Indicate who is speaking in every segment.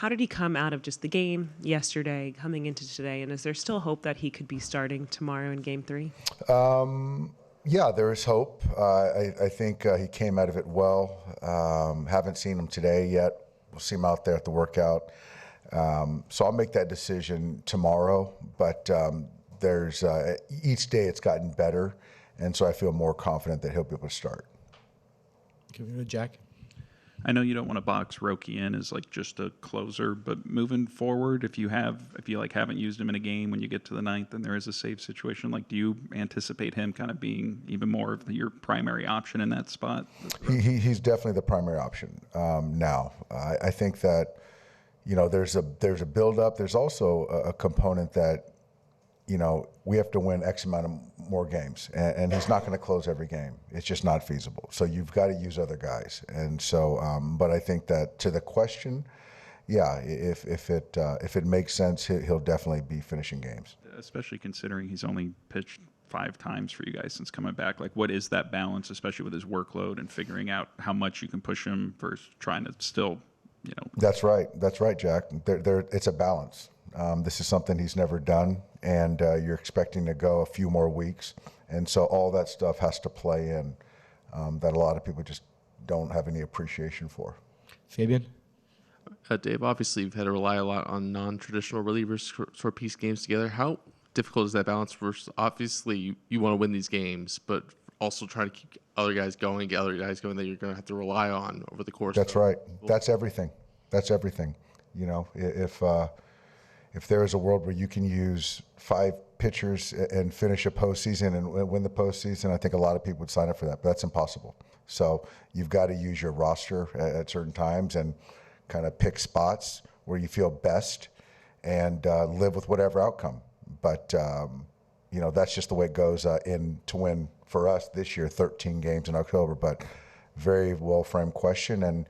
Speaker 1: how did he come out of just the game yesterday, coming into today, and is there still hope that he could be starting tomorrow in Game 3?
Speaker 2: Yeah, there is hope. I think he came out of it well. Haven't seen him today yet. We'll see him out there at the workout. So I'll make that decision tomorrow. But there's each day it's gotten better, and so I feel more confident that he'll be able to start.
Speaker 3: Can we go to Jack?
Speaker 4: I know you don't want to box Roki in as like just a closer, but moving forward, if you haven't used him in a game when you get to the ninth and there is a save situation, like do you anticipate him kind of being even more of your primary option in that spot?
Speaker 2: He's definitely the primary option now. I think that there's a build-up. There's also a component that we have to win X amount of more games, and he's not going to close every game. It's just not feasible. So you've got to use other guys. And so, but I think that to the question, yeah, if it makes sense, he'll definitely be finishing games.
Speaker 4: Especially considering he's only pitched 5 times for you guys since coming back. Like, what is that balance, especially with his workload and figuring out how much you can push him versus trying to still,
Speaker 2: That's right, Jack. It's a balance. This is something he's never done, and you're expecting to go a few more weeks. And so all that stuff has to play in that a lot of people just don't have any appreciation for.
Speaker 3: Fabian?
Speaker 5: Dave, obviously you've had to rely a lot on non-traditional relievers for piece games together. How difficult is that balance versus obviously you want to win these games, but also try to keep other guys going that you're going to have to rely on over the course.
Speaker 2: That's right. That's everything. If there is a world where you can use 5 pitchers and finish a postseason and win the postseason, I think a lot of people would sign up for that, but that's impossible. So you've got to use your roster at certain times and kind of pick spots where you feel best and live with whatever outcome. But, that's just the way it goes in to win for us this year, 13 games in October, but very well-framed question. And,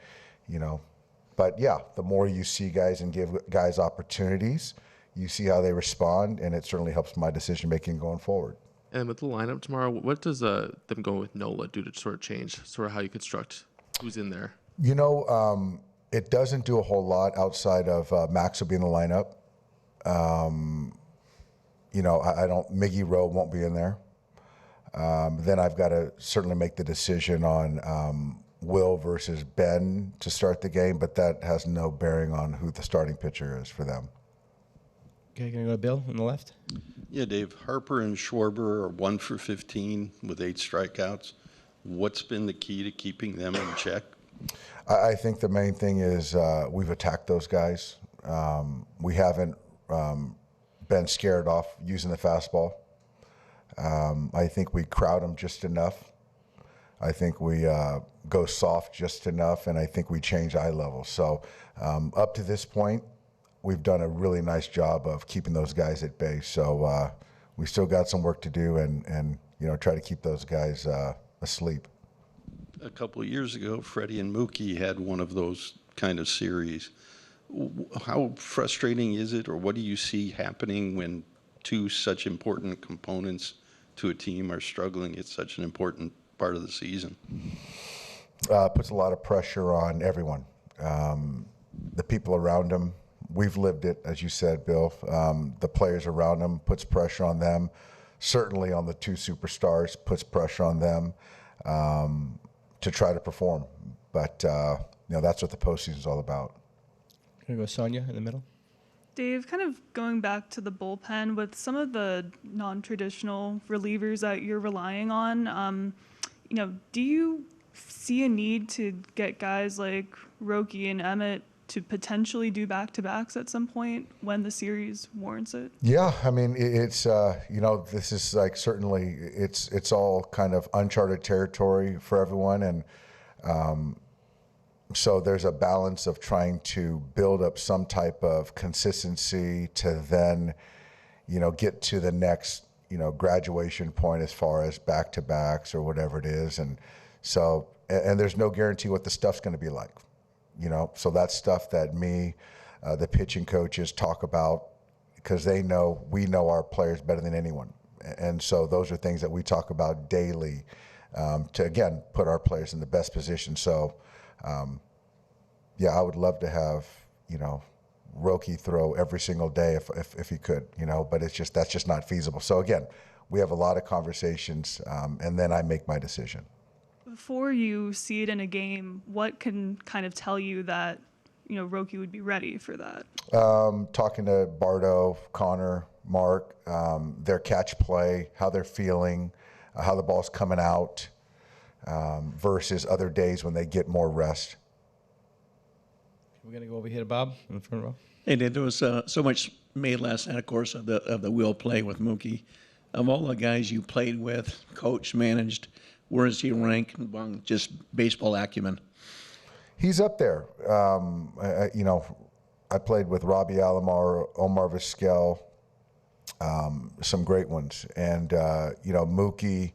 Speaker 2: but yeah, the more you see guys and give guys opportunities, you see how they respond, and it certainly helps my decision-making going forward.
Speaker 5: And with the lineup tomorrow, what does them going with Nola do to sort of change sort of how you construct who's in there?
Speaker 2: It doesn't do a whole lot outside of Max will be in the lineup. Miggy Rowe won't be in there. Then I've got to certainly make the decision on Will versus Ben to start the game, but that has no bearing on who the starting pitcher is for them.
Speaker 3: Okay, going to go to Bill on the left.
Speaker 6: Yeah, Dave, Harper and Schwarber are 1 for 15 with 8 strikeouts. What's been the key to keeping them in check?
Speaker 2: I think the main thing is we've attacked those guys. We haven't been scared off using the fastball. I think we crowd them just enough. I think we go soft just enough, and I think we change eye level. So up to this point, we've done a really nice job of keeping those guys at bay. So we still got some work to do and try to keep those guys asleep.
Speaker 6: A couple of years ago, Freddie and Mookie had one of those kind of series. How frustrating is it, or what do you see happening when 2 such important components to a team are struggling at such an important part of the season?
Speaker 2: Puts a lot of pressure on everyone. The people around them, we've lived it, as you said, Bill. The players around them puts pressure on them. Certainly on the 2 superstars, puts pressure on them to try to perform. But that's what the postseason is all about.
Speaker 3: Going to go Sonia in the middle.
Speaker 7: Dave, kind of going back to the bullpen, with some of the non-traditional relievers that you're relying on, do you see a need to get guys like Roki and Emmett to potentially do back-to-backs at some point when the series warrants it?
Speaker 2: Yeah, I mean, it's, this is like certainly it's all kind of uncharted territory for everyone. And so there's a balance of trying to build up some type of consistency to then, get to the next, graduation point as far as back-to-backs or whatever it is. And so, and there's no guarantee what the stuff's going to be like, So that's stuff that the pitching coaches talk about because we know our players better than anyone. And so those are things that we talk about daily to, again, put our players in the best position. So, I would love to have, Roki throw every single day if he could, but that's just not feasible. So again, we have a lot of conversations, and then I make my decision.
Speaker 7: Before you see it in a game, what can kind of tell you that, Roki would be ready for that?
Speaker 2: Talking to Bardo, Connor, Mark, their catch play, how they're feeling, how the ball's coming out, versus other days when they get more rest.
Speaker 3: We're going to go over here to Bob in the front row.
Speaker 8: Hey, Dave, there was so much made last night, of course, of the wheel play with Mookie. Of all the guys you played with, coached, managed, where does he rank among just baseball acumen?
Speaker 2: He's up there. I played with Robbie Alomar, Omar Vizquel, some great ones. And, Mookie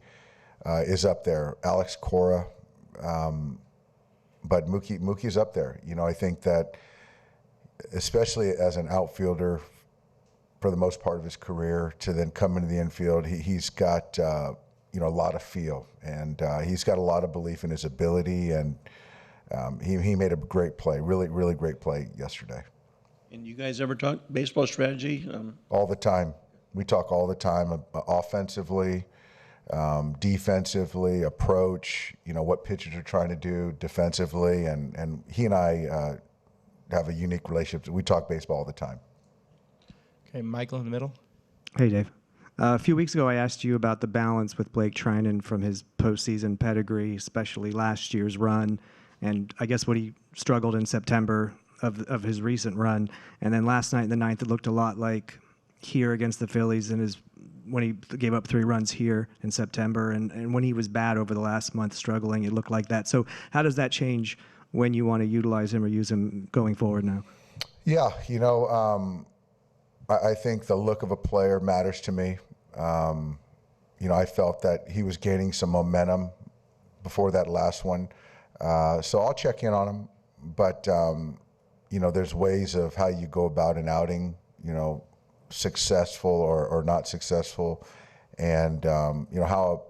Speaker 2: is up there. Alex Cora. But Mookie's up there. I think that especially as an outfielder for the most part of his career to then come into the infield, he's got, a lot of feel. And he's got a lot of belief in his ability. And he made a great play, really, really great play yesterday.
Speaker 8: And you guys ever talk baseball strategy?
Speaker 2: All the time. We talk all the time, offensively, defensively, approach, what pitchers are trying to do defensively. And he and I have a unique relationship. We talk baseball all the time.
Speaker 3: Okay, Michael in the middle.
Speaker 9: Hey, Dave. A few weeks ago, I asked you about the balance with Blake Treinen from his postseason pedigree, especially last year's run, and I guess what he struggled in September of his recent run. And then last night in the ninth, it looked a lot like here against the Phillies when he gave up 3 runs here in September. And when he was bad over the last month, struggling, it looked like that. So how does that change when you want to utilize him or use him going forward now?
Speaker 2: Yeah, I think the look of a player matters to me. I felt that he was gaining some momentum before that last one. So I'll check in on him. But, there's ways of how you go about an outing, successful or not successful. And, how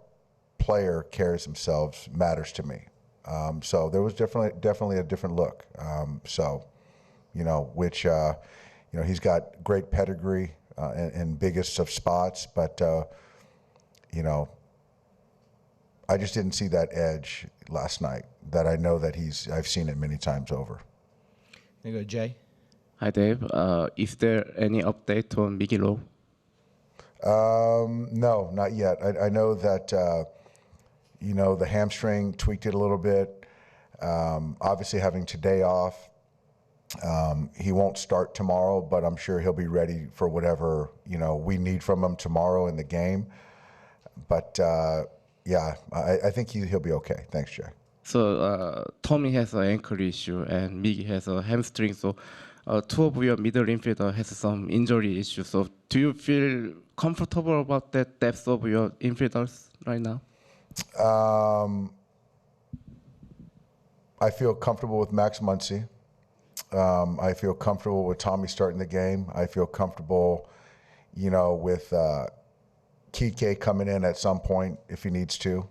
Speaker 2: a player carries themselves matters to me. So there was definitely a different look. Which he's got great pedigree in biggest of spots, but, I just didn't see that edge last night that I know that I've seen it many times over.
Speaker 3: There you go, Jay.
Speaker 10: Hi, Dave. Is there any update on Mickey Lowe?
Speaker 2: No, not yet. I know that, the hamstring tweaked it a little bit. Obviously having today off, he won't start tomorrow, but I'm sure he'll be ready for whatever, we need from him tomorrow in the game. But, I think he'll be okay. Thanks, Jay.
Speaker 10: So Tommy has an ankle issue and Mickey has a hamstring. So 2 of your middle infielder has some injury issues. So do you feel comfortable about that depth of your infielders right now?
Speaker 2: I feel comfortable with Max Muncy. I feel comfortable with Tommy starting the game. I feel comfortable, with Kike coming in at some point if he needs to.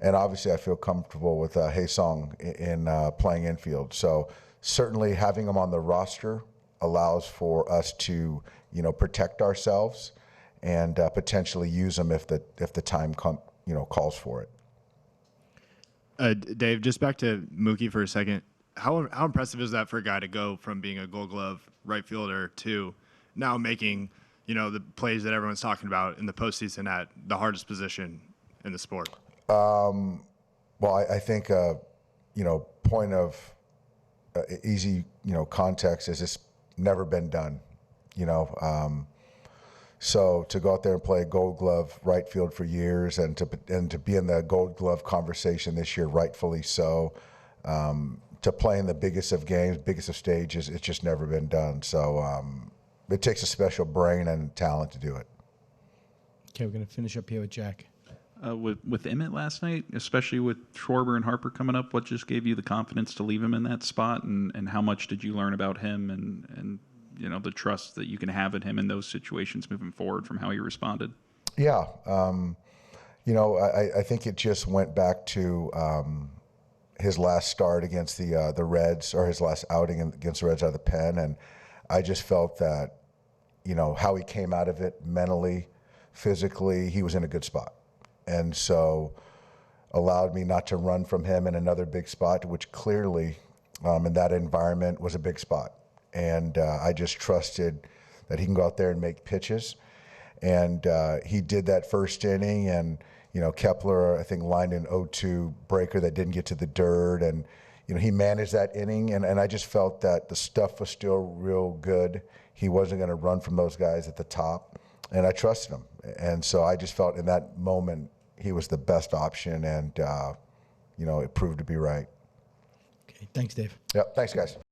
Speaker 2: And obviously I feel comfortable with Hae-Sung in playing infield. So certainly having him on the roster allows for us to, protect ourselves and potentially use him if the time calls for
Speaker 11: it. Dave, just back to Mookie for a second. How impressive is that for a guy to go from being a Gold Glove right fielder to now making, the plays that everyone's talking about in the postseason at the hardest position in the sport?
Speaker 2: Well, I think, point of easy, context is it's never been done, so to go out there and play Gold Glove right field for years and to be in the Gold Glove conversation this year, rightfully so, to play in the biggest of games, biggest of stages, it's just never been done. So it takes a special brain and talent to do it.
Speaker 3: Okay, we're going to finish up here with Jack.
Speaker 4: With Emmett last night, especially with Schwarber and Harper coming up, what just gave you the confidence to leave him in that spot, and how much did you learn about him and the trust that you can have in him in those situations moving forward from how he responded?
Speaker 2: Yeah, I think it just went back to his last start against the Reds, or his last outing against the Reds out of the pen, and I just felt that, you know, how he came out of it mentally, physically, he was in a good spot. And so allowed me not to run from him in another big spot, which clearly in that environment was a big spot. And I just trusted that he can go out there and make pitches. And he did that first inning, and, you know, Kepler, I think, lined an 0-2 breaker that didn't get to the dirt. And, you know, he managed that inning, and I just felt that the stuff was still real good. He wasn't going to run from those guys at the top, and I trusted him. And so I just felt in that moment he was the best option, and, you know, it proved to be right.
Speaker 3: Okay, thanks, Dave.
Speaker 2: Yep, thanks, guys.